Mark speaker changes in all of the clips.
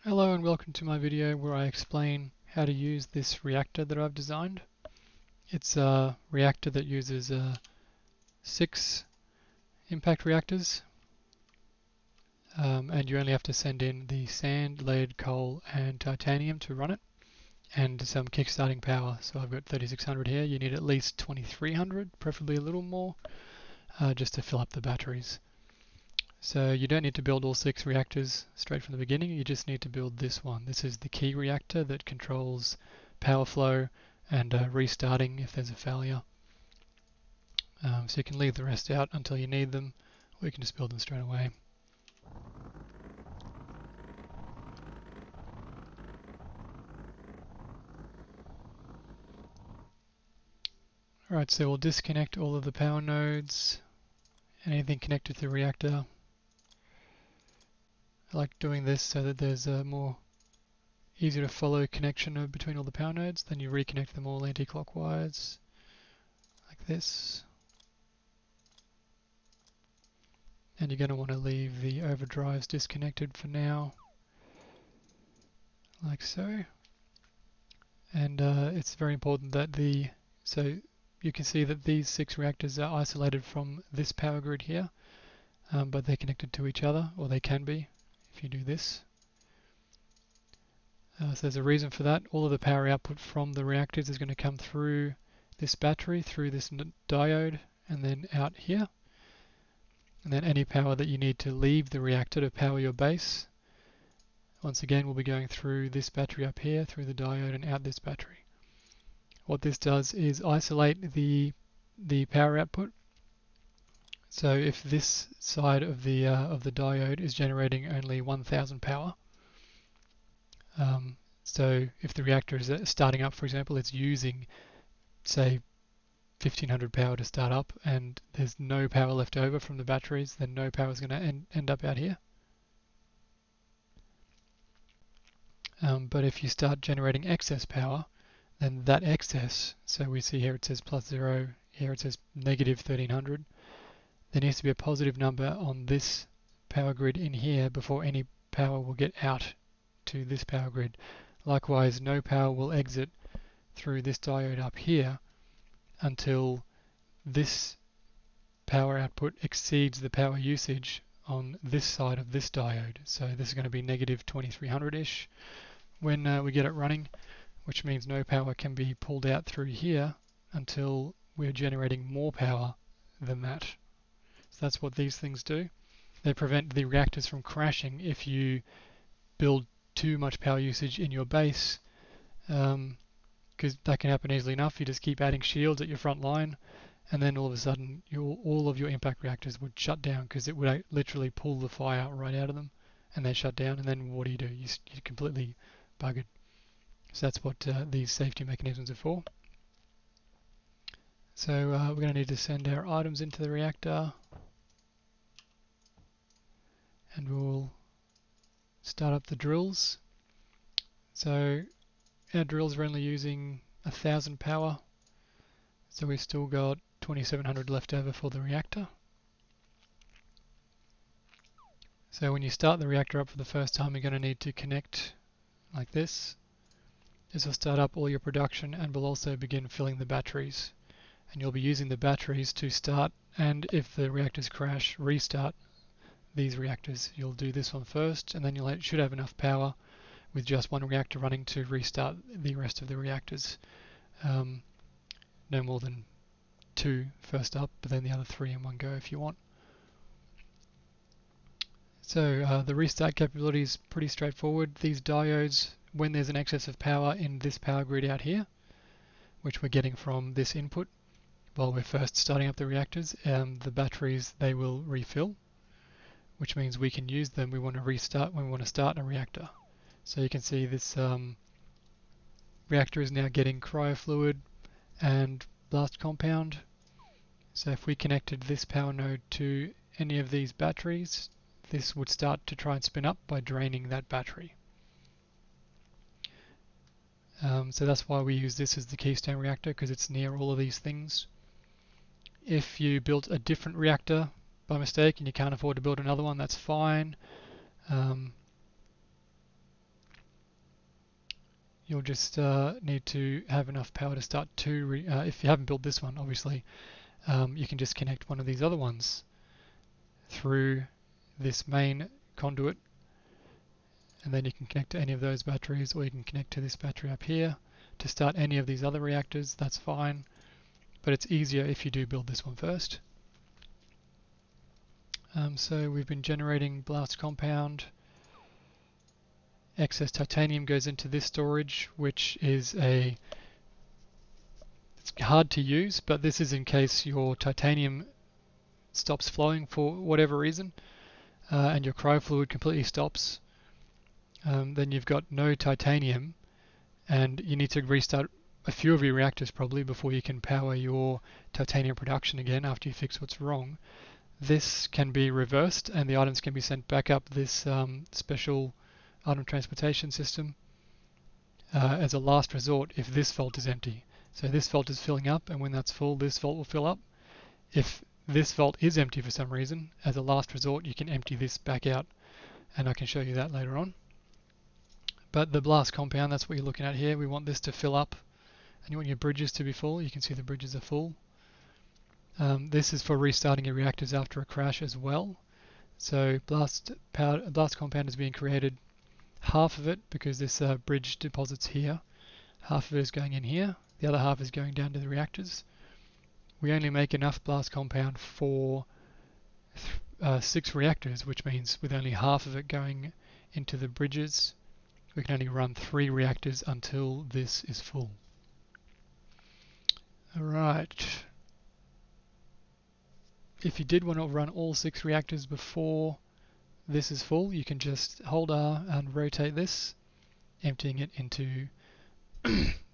Speaker 1: Hello and welcome to my video where I explain how to use this reactor that I've designed. It's a reactor that uses 6 impact reactors and you only have to send in the sand, lead, coal and titanium to run it and some kickstarting power. So I've got 3600 here. You need at least 2300, preferably a little more, just to fill up the batteries. So you don't need to build all 6 reactors straight from the beginning, you just need to build this one. This is the key reactor that controls power flow and restarting if there's a failure. So you can leave the rest out until you need them, or you can just build them straight away. Alright, so we'll disconnect all of the power nodes, anything connected to the reactor. I like doing this so that there's a more easier to follow connection between all the power nodes. Then you reconnect them all anti-clockwise, like this. And you're going to want to leave the overdrives disconnected for now, like so. And it's very important that so you can see that these 6 reactors are isolated from this power grid here, but they're connected to each other, or they can be if you do this. So there's a reason for that. All of the power output from the reactors is going to come through this battery, through this diode, and then out here. And then any power that you need to leave the reactor to power your base, once again will be going through this battery up here, through the diode and out this battery. What this does is isolate the power output. So if this side of the diode is generating only 1000 power, so if the reactor is starting up, for example, it's using, say, 1500 power to start up, and there's no power left over from the batteries, then no power is going to end up out here. But if you start generating excess power, then that excess, so we see here it says +0, here it says -1300, there needs to be a positive number on this power grid in here before any power will get out to this power grid. Likewise, no power will exit through this diode up here until this power output exceeds the power usage on this side of this diode. So this is going to be -2300-ish when we get it running, which means no power can be pulled out through here until we're generating more power than that. So that's what these things do. They prevent the reactors from crashing if you build too much power usage in your base, because that can happen easily enough. You just keep adding shields at your front line, and then all of a sudden all of your impact reactors would shut down because it would literally pull the fire right out of them, and they shut down. And then what do? You're completely buggered. So that's what these safety mechanisms are for. So we're going to need to send our items into the reactor, and we'll start up the drills. So our drills are only using 1000 power, so we've still got 2700 left over for the reactor. So when you start the reactor up for the first time, you're going to need to connect like this. This will start up all your production and will also begin filling the batteries. And you'll be using the batteries to start, and if the reactors crash, restart these reactors. You'll do this one first, and then you should have enough power with just one reactor running to restart the rest of the reactors. No more than 2 first up, but then the other 3 in one go if you want. So the restart capability is pretty straightforward. These diodes, when there's an excess of power in this power grid out here, which we're getting from this input while we're first starting up the reactors, the batteries, they will refill, which means we can use them. We want to restart when we want to start a reactor. So you can see this reactor is now getting cryofluid and blast compound. So if we connected this power node to any of these batteries, this would start to try and spin up by draining that battery. So that's why we use this as the keystone reactor, because it's near all of these things. If you built a different reactor by mistake and you can't afford to build another one, that's fine. you'll just need to have enough power to start two. If you haven't built this one, obviously, you can just connect one of these other ones through this main conduit, and then you can connect to any of those batteries, or you can connect to this battery up here to start any of these other reactors. That's fine, but it's easier if you do build this one first. So we've been generating blast compound. Excess titanium goes into this storage, which is it's hard to use, but this is in case your titanium stops flowing for whatever reason, and your cryo fluid completely stops. Then you've got no titanium, and you need to restart a few of your reactors probably before you can power your titanium production again after you fix what's wrong. This can be reversed, and the items can be sent back up this special item transportation system as a last resort if this vault is empty. So this vault is filling up, and when that's full, this vault will fill up. If this vault is empty for some reason, as a last resort, you can empty this back out, and I can show you that later on. But the blast compound, that's what you're looking at here. We want this to fill up, and you want your bridges to be full. You can see the bridges are full. This is for restarting your reactors after a crash as well. So blast compound is being created, half of it, because this bridge deposits here. Half of it is going in here. The other half is going down to the reactors. We only make enough blast compound for 6 reactors, which means with only half of it going into the bridges, we can only run 3 reactors until this is full. Alright. If you did want to run all 6 reactors before this is full, you can just hold R and rotate this, emptying it into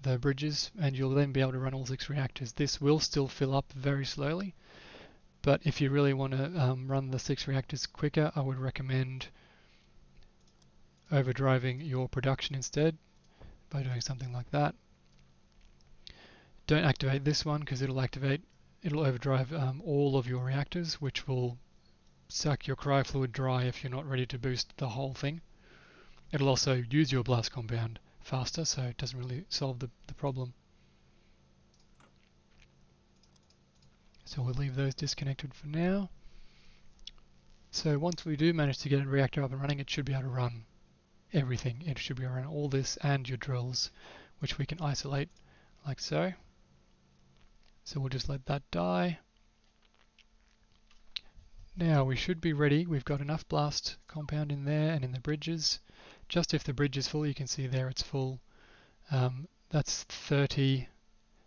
Speaker 1: the bridges, and you'll then be able to run all 6 reactors. This will still fill up very slowly, but if you really want to run the 6 reactors quicker, I would recommend overdriving your production instead by doing something like that. Don't activate this one because it'll overdrive all of your reactors, which will suck your cryo fluid dry if you're not ready to boost the whole thing. It'll also use your blast compound faster, so it doesn't really solve the problem. So we'll leave those disconnected for now. So once we do manage to get a reactor up and running, it should be able to run everything. It should be able to run all this and your drills, which we can isolate like so. So we'll just let that die. Now we should be ready. We've got enough blast compound in there and in the bridges. Just if the bridge is full, you can see there it's full. That's 30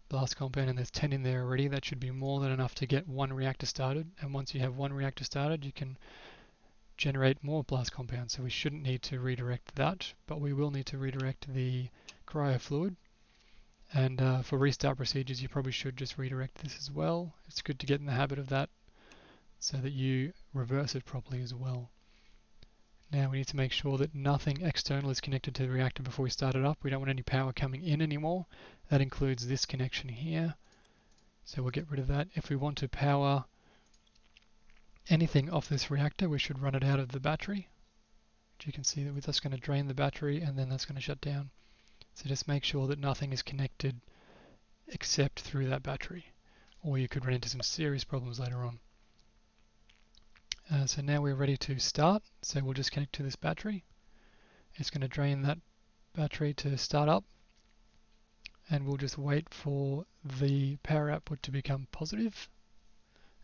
Speaker 1: blast compound and there's 10 in there already. That should be more than enough to get one reactor started. And once you have one reactor started, you can generate more blast compound. So we shouldn't need to redirect that, but we will need to redirect the cryo fluid. And for restart procedures, you probably should just redirect this as well. It's good to get in the habit of that so that you reverse it properly as well. Now we need to make sure that nothing external is connected to the reactor before we start it up. We don't want any power coming in anymore. That includes this connection here. So we'll get rid of that. If we want to power anything off this reactor, we should run it out of the battery. Which you can see that that's going to drain the battery and then that's going to shut down. So just make sure that nothing is connected except through that battery, or you could run into some serious problems later on. So now we're ready to start, so we'll just connect to this battery. It's going to drain that battery to start up, and we'll just wait for the power output to become positive,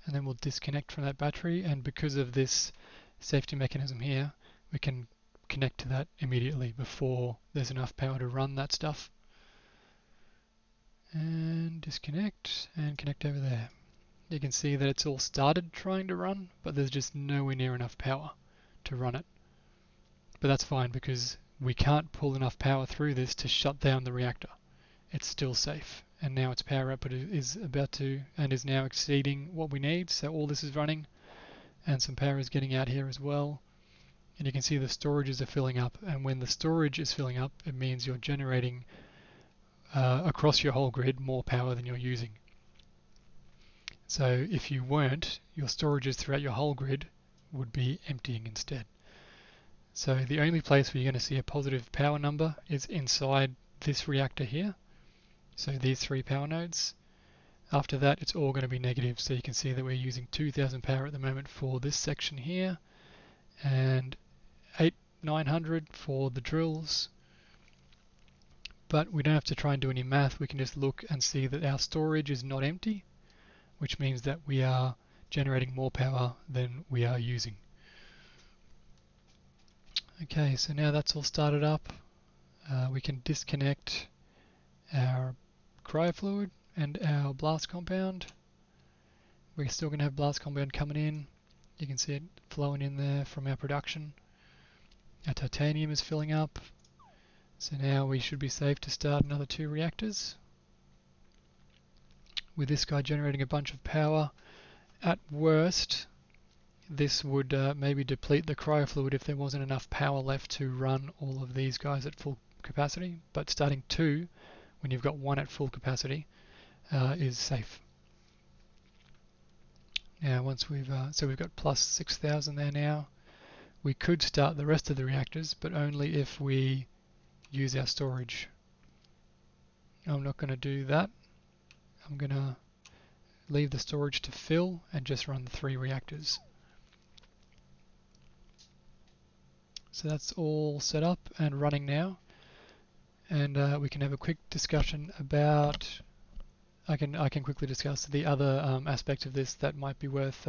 Speaker 1: and then we'll disconnect from that battery, and because of this safety mechanism here, we can connect to that immediately before there's enough power to run that stuff. And disconnect and connect over there. You can see that it's all started trying to run, but there's just nowhere near enough power to run it. But that's fine because we can't pull enough power through this to shut down the reactor. It's still safe, and now its power output is about to and is now exceeding what we need, so all this is running and some power is getting out here as well. And you can see the storages are filling up, and when the storage is filling up, it means you're generating across your whole grid more power than you're using. So if you weren't, your storages throughout your whole grid would be emptying instead. So the only place where you're going to see a positive power number is inside this reactor here, so these 3 power nodes. After that, it's all going to be negative, so you can see that we're using 2000 power at the moment for this section here, and 900 for the drills. But we don't have to try and do any math, we can just look and see that our storage is not empty, which means that we are generating more power than we are using. Okay, so now that's all started up, we can disconnect our cryofluid and our blast compound. We're still going to have blast compound coming in. You can see it flowing in there from our production. Our titanium is filling up. So now we should be safe to start another 2 reactors. With this guy generating a bunch of power, at worst, this would maybe deplete the cryofluid if there wasn't enough power left to run all of these guys at full capacity. But starting 2, when you've got 1 at full capacity, is safe. Now once we've got plus 6,000 there now. We could start the rest of the reactors, but only if we use our storage. I'm not going to do that. I'm going to leave the storage to fill and just run the 3 reactors. So that's all set up and running now, and we can have a quick discussion about, I can quickly discuss the other aspects of this that might be worth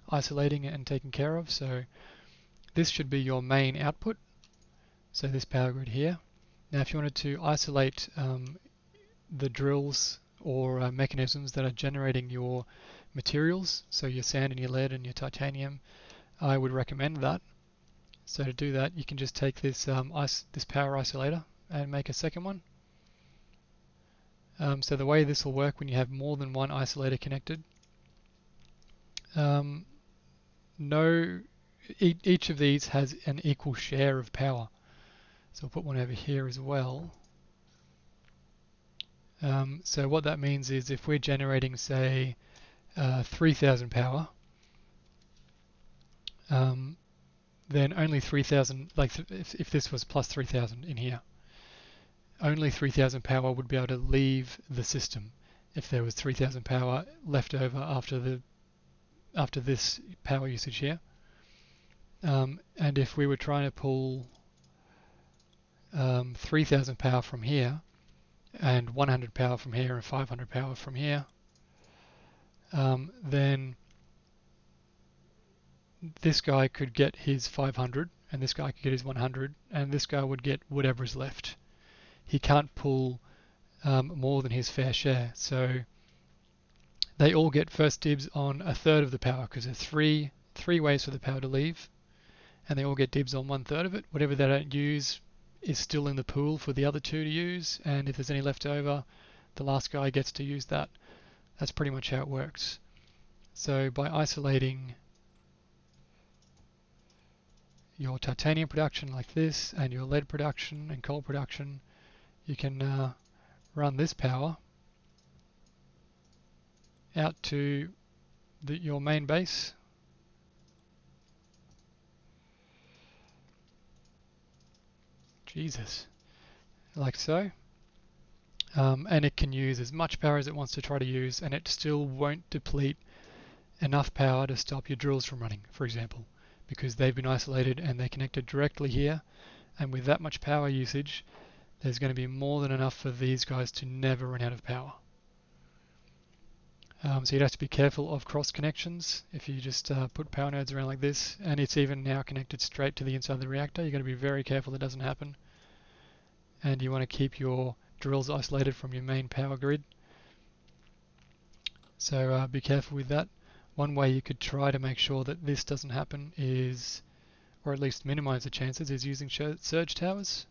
Speaker 1: isolating and taking care of. So this should be your main output, so this power grid here. Now if you wanted to isolate the drills or mechanisms that are generating your materials, so your sand and your lead and your titanium, I would recommend that. So to do that, you can just take this this power isolator and make a second one. So the way this will work when you have more than one isolator connected, each of these has an equal share of power. So I'll put one over here as well. So what that means is if we're generating, say, 3,000 power, then only 3,000, like if this was plus 3,000 in here, only 3,000 power would be able to leave the system if there was 3,000 power left over after this power usage here. And if we were trying to pull 3,000 power from here, and 100 power from here, and 500 power from here, then this guy could get his 500, and this guy could get his 100, and this guy would get whatever is left. He can't pull more than his fair share, so they all get first dibs on a third of the power, because there's three ways for the power to leave, and they all get dibs on 1/3 of it. Whatever they don't use is still in the pool for the other 2 to use, and if there's any left over, the last guy gets to use that. That's pretty much how it works. So by isolating your titanium production like this, and your lead production and coal production, you can run this power out to your main base. Jesus, like so. And it can use as much power as it wants to try to use, and it still won't deplete enough power to stop your drills from running, for example, because they've been isolated and they're connected directly here, and with that much power usage, there's going to be more than enough for these guys to never run out of power. So you'd have to be careful of cross connections if you just put power nodes around like this, and it's even now connected straight to the inside of the reactor. You've got to be very careful that doesn't happen, and you want to keep your drills isolated from your main power grid. So be careful with that. One way you could try to make sure that this doesn't happen is, or at least minimize the chances, is using surge towers,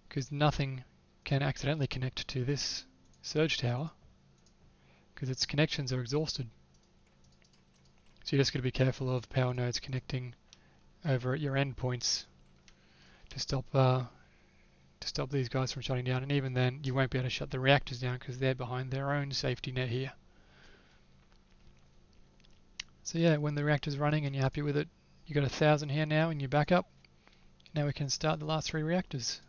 Speaker 1: because nothing can accidentally connect to this surge tower because its connections are exhausted. So you just got to be careful of power nodes connecting over at your endpoints to stop these guys from shutting down, and even then you won't be able to shut the reactors down because they're behind their own safety net here. So yeah, when the reactor's running and you're happy with it, you've got 1,000 here now in your backup. Now we can start the last 3 reactors.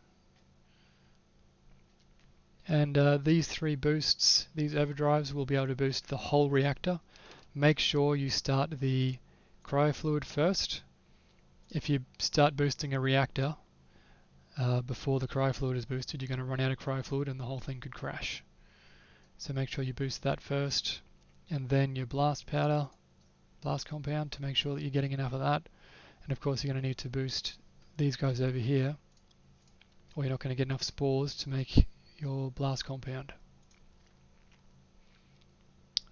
Speaker 1: And these three boosts, these overdrives, will be able to boost the whole reactor. Make sure you start the cryofluid first. If you start boosting a reactor before the cryofluid is boosted, you're going to run out of cryofluid and the whole thing could crash. So make sure you boost that first, and then your blast powder, blast compound, to make sure that you're getting enough of that. And of course you're going to need to boost these guys over here, or you're not going to get enough spores to make your blast compound.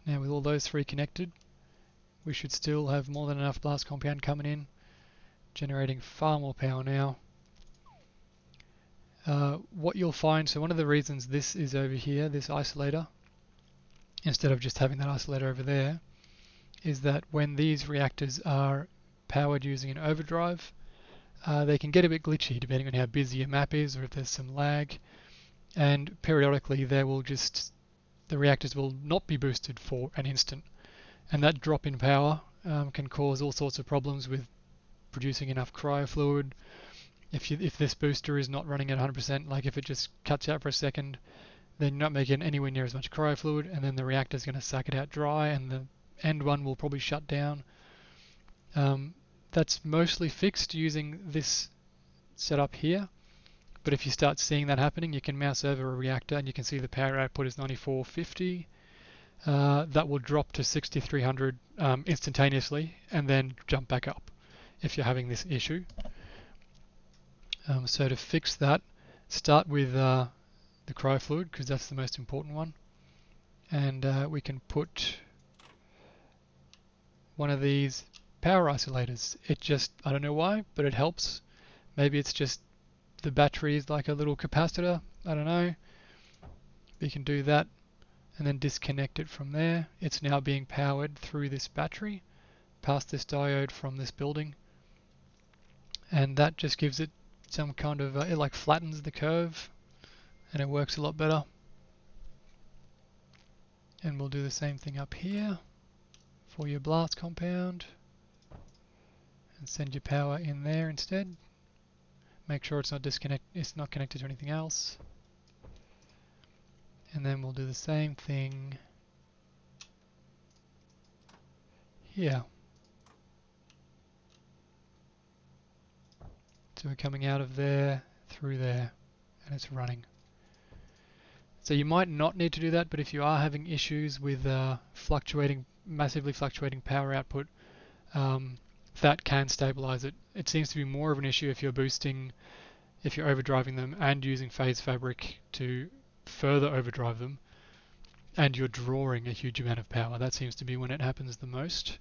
Speaker 1: Now with all those three connected, we should still have more than enough blast compound coming in, generating far more power now. What you'll find, so one of the reasons this is over here, this isolator, instead of just having that isolator over there, is that when these reactors are powered using an overdrive, they can get a bit glitchy depending on how busy your map is or if there's some lag, and periodically the reactors will not be boosted for an instant, and that drop in power can cause all sorts of problems with producing enough cryofluid. If this booster is not running at 100%, like if it just cuts out for a second, then you're not making anywhere near as much cryofluid, and then the reactor is going to suck it out dry, and the end one will probably shut down. That's mostly fixed using this setup here, but if you start seeing that happening, you can mouse over a reactor and you can see the power output is 9450. That will drop to 6300 instantaneously and then jump back up if you're having this issue. So to fix that, start with the cryofluid, because that's the most important one, and we can put one of these power isolators. It just, I don't know why, but it helps. Maybe it's just the battery is like a little capacitor, I don't know. You can do that and then disconnect it from there. It's now being powered through this battery past this diode from this building, and that just gives it some kind of, it like flattens the curve and it works a lot better. And we'll do the same thing up here for your blast compound and send your power in there instead. Make sure it's not connected to anything else. And then we'll do the same thing here. So we're coming out of there, through there, and it's running. So you might not need to do that, but if you are having issues with massively fluctuating power output, that can stabilize it. It seems to be more of an issue if you're overdriving them and using phase fabric to further overdrive them, and you're drawing a huge amount of power. That seems to be when it happens the most.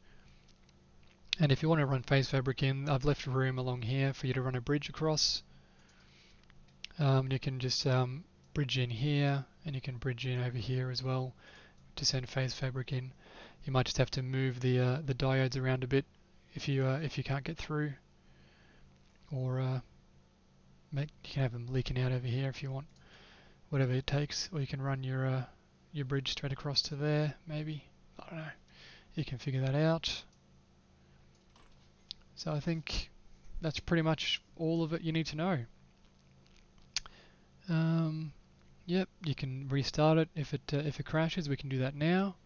Speaker 1: And if you want to run phase fabric in, I've left room along here for you to run a bridge across. You can just bridge in here, and you can bridge in over here as well to send phase fabric in. You might just have to move the diodes around a bit if you can't get through, or you can have them leaking out over here if you want, whatever it takes. Or you can run your bridge straight across to there, maybe. I don't know. You can figure that out. So I think that's pretty much all of it you need to know. Yep, you can restart it if it crashes. We can do that now.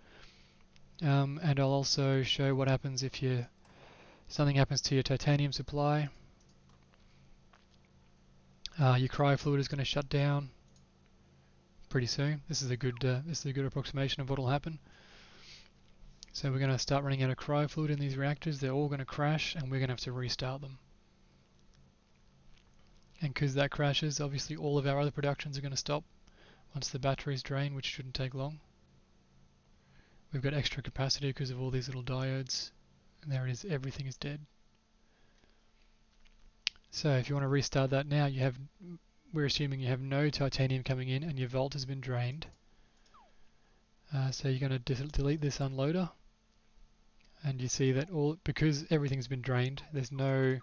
Speaker 1: And I'll also show what happens if something happens to your titanium supply. Your cryofluid is going to shut down pretty soon. This is a good approximation of what will happen. So we're going to start running out of cryofluid in these reactors. They're all going to crash, and we're going to have to restart them. And because that crashes, obviously all of our other productions are going to stop once the batteries drain, which shouldn't take long. We've got extra capacity because of all these little diodes, and there it is, everything is dead. So if you want to restart that now, we're assuming you have no titanium coming in and your vault has been drained. So you're going to delete this unloader, and you see that because everything's been drained, there's no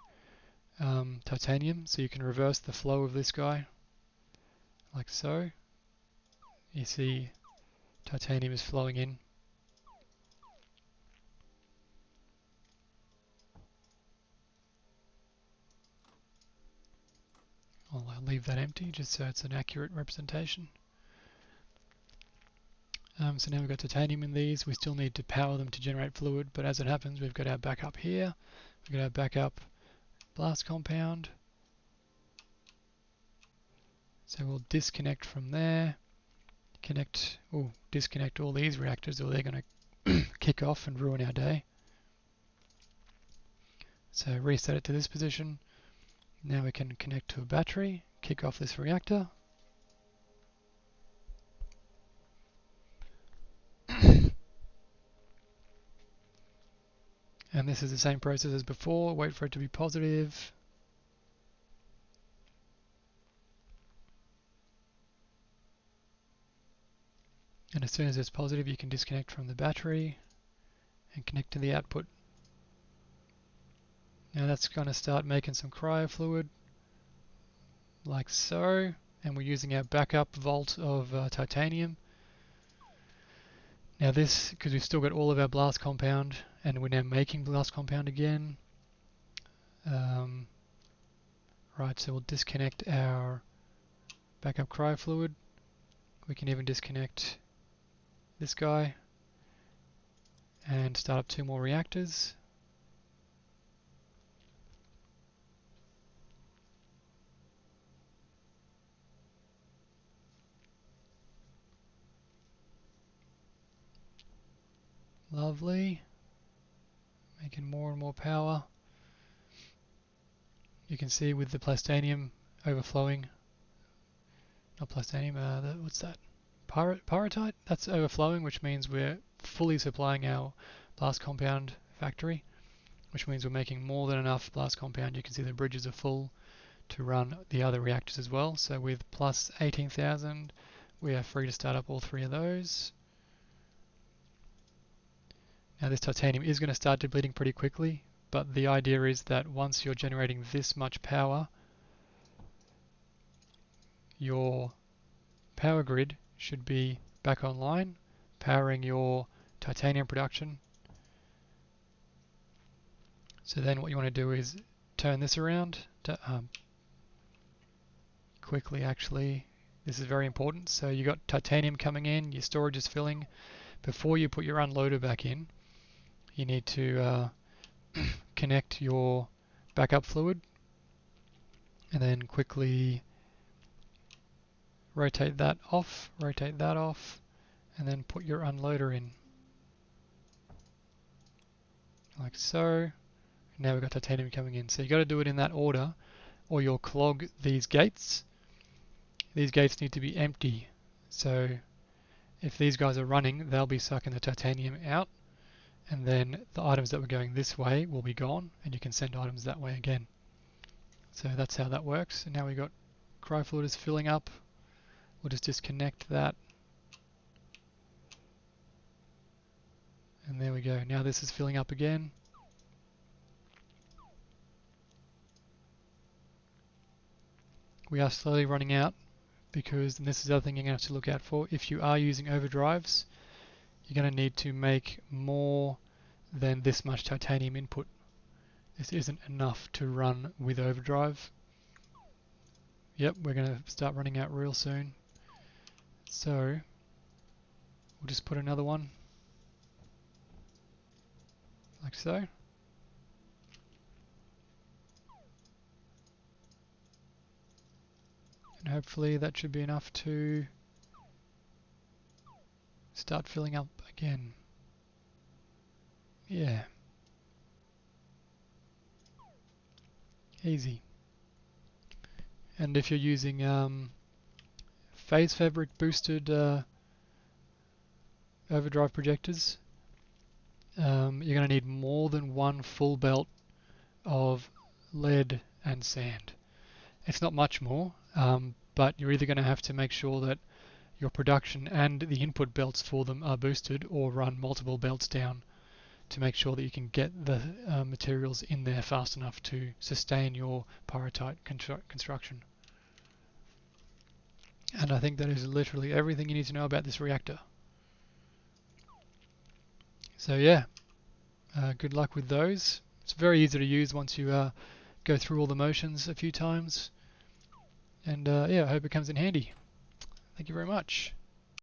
Speaker 1: titanium, so you can reverse the flow of this guy like so. You see titanium is flowing in. I'll leave that empty just so it's an accurate representation. So now we've got titanium in these. We still need to power them to generate fluid, but as it happens, we've got our backup here. We've got our backup blast compound. So we'll disconnect from there. Disconnect all these reactors, or they're going to kick off and ruin our day. So reset it to this position. Now we can connect to a battery, kick off this reactor. And this is the same process as before. Wait for it to be positive. And as soon as it's positive, you can disconnect from the battery and connect to the output. Now that's going to start making some cryo fluid, like so. And we're using our backup vault of titanium. Now this, because we've still got all of our blast compound, and we're now making blast compound again. Right, so we'll disconnect our backup cryo fluid. We can even disconnect this guy and start up 2 more reactors. Lovely. Making more and more power. You can see with the plastanium overflowing, not plastanium, what's that? Pyrrhotite? That's overflowing, which means we're fully supplying our blast compound factory, which means we're making more than enough blast compound. You can see the bridges are full to run the other reactors as well. So with plus 18,000, we are free to start up all 3 of those. Now this titanium is going to start depleting pretty quickly, but the idea is that once you're generating this much power, your power grid should be back online, powering your titanium production. So then what you want to do is turn this around to quickly actually. This is very important. So you got titanium coming in, your storage is filling. Before you put your unloader back in, you need to connect your backup fluid and then quickly rotate that off, and then put your unloader in. Like so. Now we've got titanium coming in. So you've got to do it in that order or you'll clog these gates. These gates need to be empty. So if these guys are running, they'll be sucking the titanium out, and then the items that were going this way will be gone, and you can send items that way again. So that's how that works. And now we've got cryo fluid is filling up. We'll just disconnect that. And there we go. Now this is filling up again. We are slowly running out because, and this is the other thing you're going to have to look out for, if you are using overdrives, you're going to need to make more than this much titanium input. This isn't enough to run with overdrive. Yep, we're going to start running out real soon. So we'll just put another one like so. And hopefully that should be enough to start filling up again. Yeah. Easy. And if you're using phase fabric boosted overdrive projectors, you're going to need more than 1 full belt of lead and sand. It's not much more, but you're either going to have to make sure that your production and the input belts for them are boosted, or run multiple belts down to make sure that you can get the materials in there fast enough to sustain your pyrrhotite construction. And I think that is literally everything you need to know about this reactor. So yeah, good luck with those. It's very easy to use once you go through all the motions a few times. And yeah, I hope it comes in handy. Thank you very much.